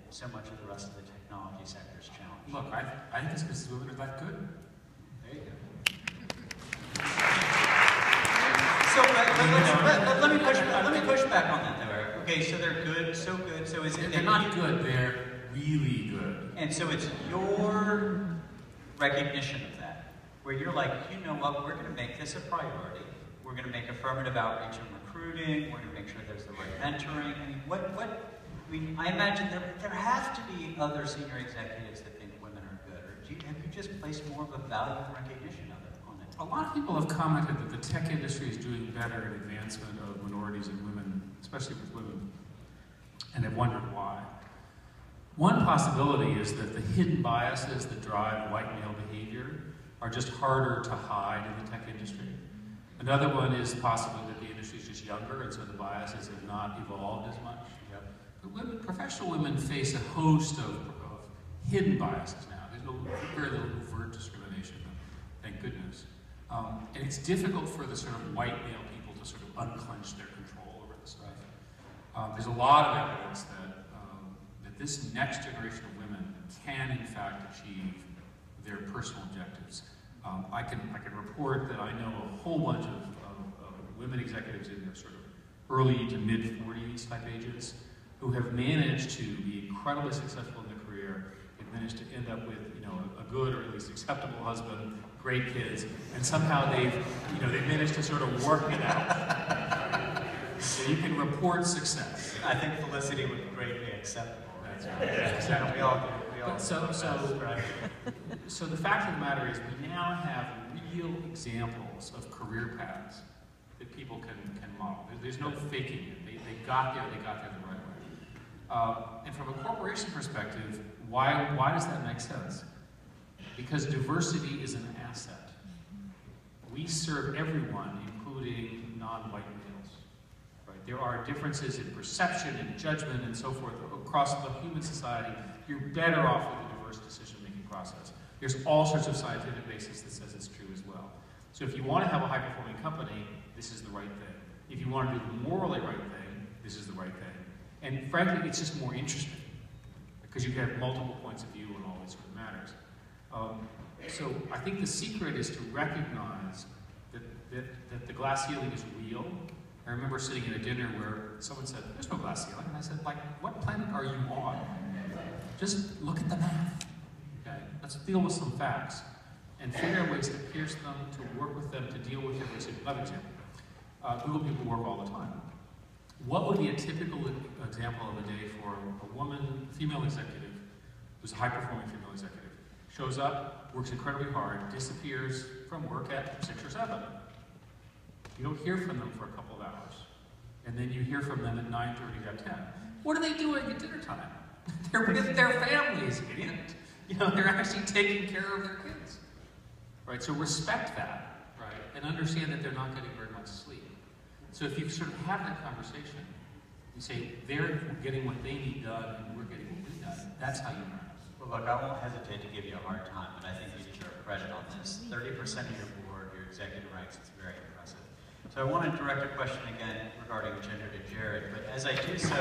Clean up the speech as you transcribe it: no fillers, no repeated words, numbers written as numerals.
so much of the rest of the technology sector's challenge? Look, I think it's because women are that good. There you go. So let me push back on that though, Eric. Okay, so they're good, so is it? They're not good, they're really good. And so it's your recognition of that, where you're like, you know what, we're going to make this a priority. We're going to make affirmative outreach and recruiting. We're going to make sure there's the right mentoring. I mean, I imagine there have to be other senior executives that think women are good. Or have you just placed more of a value and recognition of it on it? A lot of people have commented that the tech industry is doing better in advancement of minorities and women, especially with women, and have wondered why. One possibility is that the hidden biases that drive white male behavior are just harder to hide in the tech industry. Another one is possibly that the industry is just younger, and so the biases have not evolved as much. Yep. But professional women face a host of hidden biases now. There's very little overt discrimination, thank goodness. And it's difficult for the sort of white male people to sort of unclench their control over this stuff. There's a lot of evidence that this next generation of women can, in fact, achieve their personal objectives. I can report that I know a whole bunch of women executives in their sort of early to mid-40s type ages who have managed to be incredibly successful in their career and managed to end up with, you know, a good or at least acceptable husband, great kids, and somehow they've managed to sort of work it out. So you can report success. I think Felicity would be greatly acceptable. That's right. Exactly. We all do. So the fact of the matter is we now have real examples of career paths that people can model. There's no faking it. They got there the right way. And from a corporation perspective, why does that make sense? Because diversity is an asset. We serve everyone, including non-white males. Right? There are differences in perception and judgment and so forth across the human society. You're better off with a diverse decision-making process. There's all sorts of scientific basis that says it's true as well. So if you want to have a high-performing company, this is the right thing. If you want to do the morally right thing, this is the right thing. And frankly, it's just more interesting because you have multiple points of view on all these sort of matters. So I think the secret is to recognize that the glass ceiling is real. I remember sitting at a dinner where someone said, there's no glass ceiling. And I said, like, what planet are you on? Just look at the math. Okay? Let's deal with some facts and figure out ways to pierce them, to work with them, to deal with them. Another example. Google people work all the time. What would be a typical example of a day for a woman, female executive, who's a high-performing female executive? Shows up, works incredibly hard, disappears from work at 6 or 7. You don't hear from them for a couple of hours. And then you hear from them at 9:30 to 10. What are they doing at dinner time? They're with their families, idiot. You know, they're actually taking care of their kids. Right? So respect that, right? And understand that they're not getting very much sleep. So if you sort of have that conversation, you say, they're getting what they need done and we're getting what we need done. That's how you learn. Well, look, I won't hesitate to give you a hard time, but I think you deserve credit on this. 30% of your board, your executive ranks, it's very impressive. So I want to direct a question again regarding gender to Jared, but as I do so...